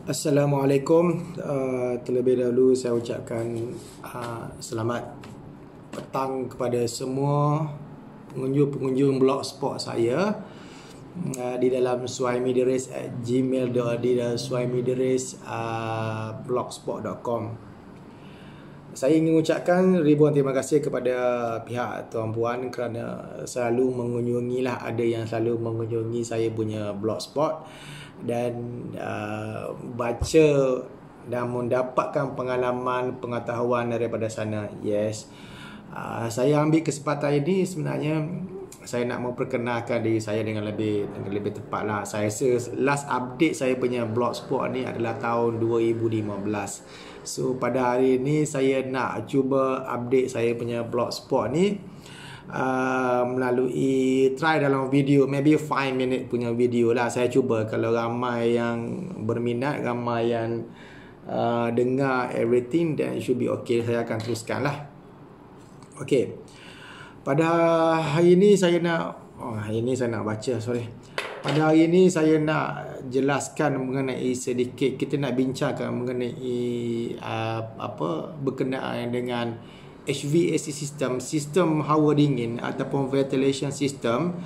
Assalamualaikum. Terlebih dahulu saya ucapkan selamat petang kepada semua pengunjung blogspot saya di dalam suhaimidiris@gmail.com dan suhaimidiris@blogspot.com. Saya ingin mengucapkan ribuan terima kasih kepada pihak Tuan Puan kerana selalu mengunjungilah, ada yang selalu mengunjungi saya punya blogspot dan baca dan mendapatkan pengalaman, pengetahuan daripada sana. Yes, saya ambil kesempatan ini sebenarnya saya nak memperkenalkan diri saya dengan lebih tepat lah. Saya last update saya punya blogspot ni adalah tahun 2015. So pada hari ini saya nak cuba update saya punya blogspot ni melalui try dalam video, maybe 5 minit punya video lah. Saya cuba, kalau ramai yang berminat, ramai yang dengar everything, then it should be okay. Saya akan teruskan lah. Okay, pada hari ini saya nak pada hari ini saya nak jelaskan mengenai sedikit, kita nak bincangkan mengenai berkenaan dengan HVAC sistem hawa dingin ataupun ventilation system,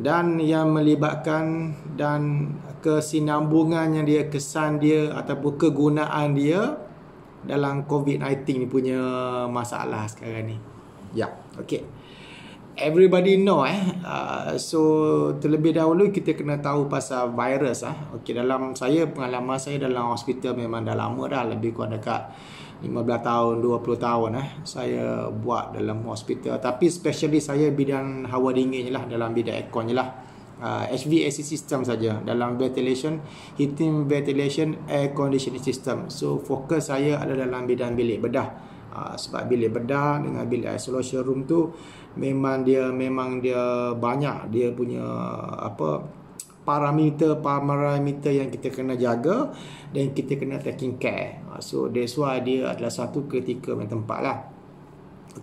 dan yang melibatkan dan kesinambungannya dia, kesan dia ataupun kegunaan dia dalam COVID-19 punya masalah sekarang ni. Ya, okey. Everybody know so terlebih dahulu kita kena tahu pasal virus Okey, dalam pengalaman saya dalam hospital memang dah lama dah, lebih kurang dekat 15 tahun, 20 tahun saya buat dalam hospital. Tapi especially saya bidang hawa dingin je lah, dalam bidang aircon je lah. HVAC system saja, dalam ventilation, heating, ventilation, air conditioning system. So fokus saya ada dalam bidang bilik bedah. Sebab bilik bedah dengan bilik isolation room tu memang dia banyak dia punya parameter yang kita kena jaga dan kita kena taking care. So that's why dia adalah satu kritikal tempat lah.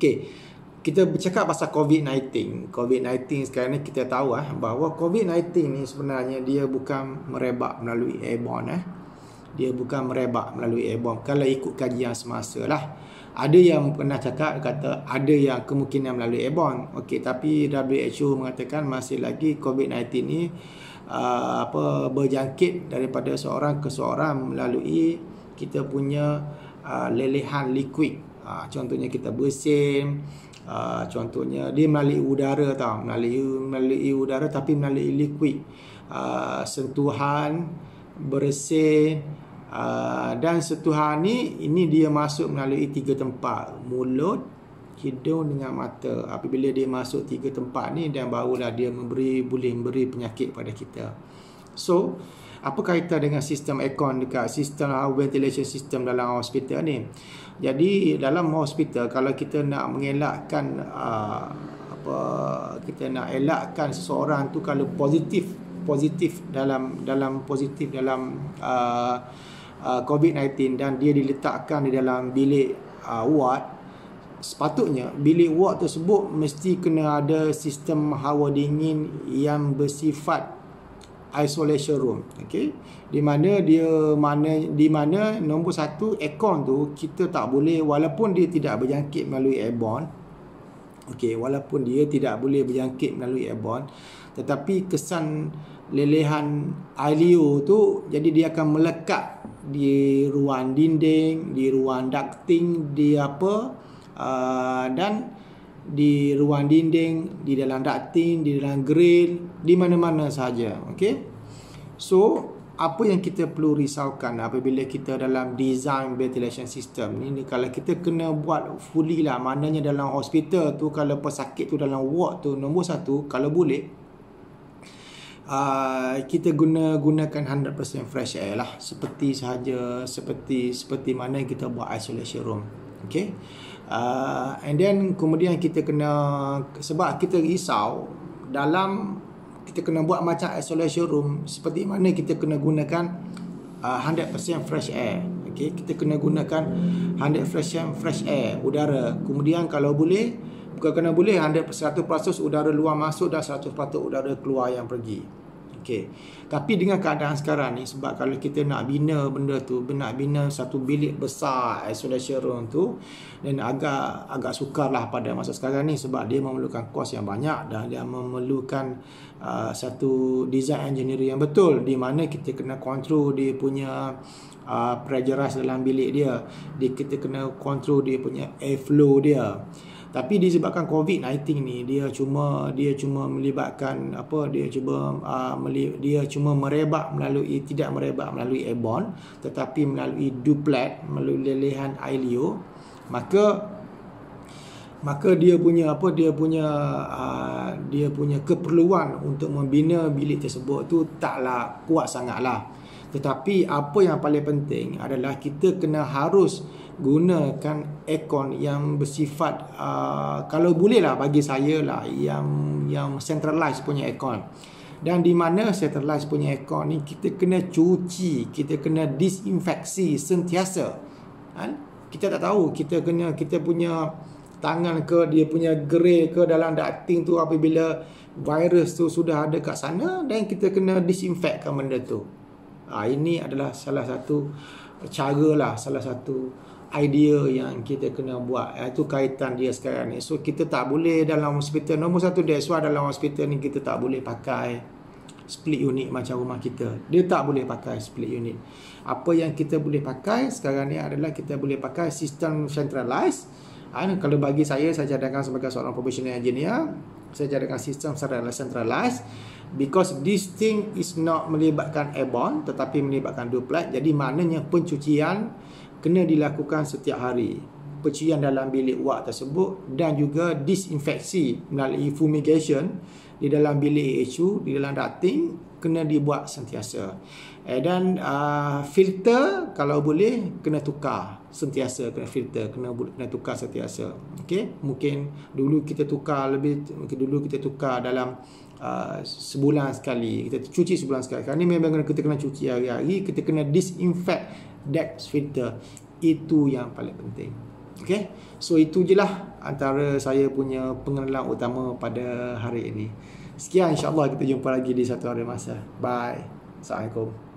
Okay, kita bercakap pasal COVID-19 sekarang ni. Kita tahu bahawa COVID-19 ni sebenarnya dia bukan merebak melalui airborne. Dia bukan merebak melalui airborne kalau ikut kajian semasa lah. Ada yang pernah cakap, kata ada yang kemungkinan melalui airborne. Okey, tapi WHO mengatakan masih lagi COVID-19 ni berjangkit daripada seorang ke seorang melalui kita punya lelehan liquid. Contohnya kita bersin, contohnya dia melalui udara melalui udara, tapi melalui liquid, sentuhan, bersin, dan sentuhan ini dia masuk melalui 3 tempat: mulut, hidung dengan mata. Apabila dia masuk 3 tempat ni, dan barulah dia boleh memberi penyakit pada kita. So apa kaitan dengan sistem aircon dekat sistem ventilation system dalam hospital ni? Jadi dalam hospital, kalau kita nak mengelakkan kita nak elakkan seseorang tu kalau positif dalam COVID-19 dan dia diletakkan di dalam bilik ward, sepatutnya bilik ward tersebut mesti kena ada sistem hawa dingin yang bersifat isolation room. Okey, di mana nombor 1, aircon tu kita tak boleh, walaupun dia tidak berjangkit melalui airborne. Okey, walaupun dia tidak boleh berjangkit melalui airborne, tetapi kesan lelehan ILO tu, jadi dia akan melekat di ruang dinding, di ruang ducting, dan di ruang dinding, di dalam ducting, di dalam grill, di mana-mana saja. Okey, so apa yang kita perlu risaukan apabila kita dalam design ventilation system ni, kalau kita kena buat fully lah, maknanya dalam hospital tu, kalau pesakit tu dalam ward tu, nombor 1, kalau boleh kita gunakan 100% fresh air lah, seperti mana kita buat isolation room. Okay, and then kemudian kita kena, sebab kita risau dalam, kita kena buat macam isolation room seperti mana kita kena gunakan 100% fresh air. Okay, kita kena gunakan 100% fresh air, udara. Kemudian kalau boleh, bukan kena boleh 100% udara luar masuk dan 100% udara keluar yang pergi. Okey. Tapi dengan keadaan sekarang ni, sebab kalau kita nak bina benda tu, nak bina satu bilik besar isolation room tu, dan agak sukarlah pada masa sekarang ni, sebab dia memerlukan kos yang banyak dan dia memerlukan satu design engineering yang betul, di mana kita kena control dia punya pressurize dalam bilik dia, kita kena control dia punya airflow dia. Tapi disebabkan COVID-19 ni, dia cuma melibatkan dia cuma tidak merebak melalui airborne, tetapi melalui duplet, melalui lelehan ILEO, maka dia punya keperluan untuk membina bilik tersebut tu taklah kuat sangatlah. Tetapi apa yang paling penting adalah kita harus gunakan aircon yang bersifat kalau boleh lah, bagi saya lah, yang centralized punya aircon. Dan di mana centralized punya aircon ni, kita kena cuci, kita kena disinfeksi sentiasa. Kita tak tahu kita punya tangan ke, dia punya gerai ke dalam ducting tu, apabila virus tu sudah ada kat sana, dan kita kena disinfectkan benda tu. Ini adalah salah satu cara lah, salah satu idea yang kita kena buat. Itu kaitan dia sekarang ni. So kita tak boleh dalam hospital, nombor satu, that's why dalam hospital ni kita tak boleh pakai split unit macam rumah kita. Dia tak boleh pakai split unit. Apa yang kita boleh pakai sekarang ni adalah kita boleh pakai sistem centralized. Kalau bagi saya cadangkan sebagai seorang professional engineer, saya cadangkan sistem centralized, because this thing is not melibatkan airborne, tetapi melibatkan duplet. Jadi maknanya pencucian kena dilakukan setiap hari, pencucian dalam bilik ward tersebut, dan juga disinfeksi melalui fumigation di dalam bilik AHU, di dalam ducting, kena dibuat sentiasa. Dan filter kalau boleh kena tukar sentiasa, kena tukar sentiasa. Okey, mungkin dulu kita tukar dalam sebulan sekali, kita cuci sebulan sekali. Sekarang ni memang kita kena cuci hari-hari, kita kena disinfect that filter. Itu yang paling penting. Okay, so itu je lah antara saya punya pengenalan utama pada hari ini. Sekian, insyaAllah kita jumpa lagi di satu hari masa. Bye. Assalamualaikum.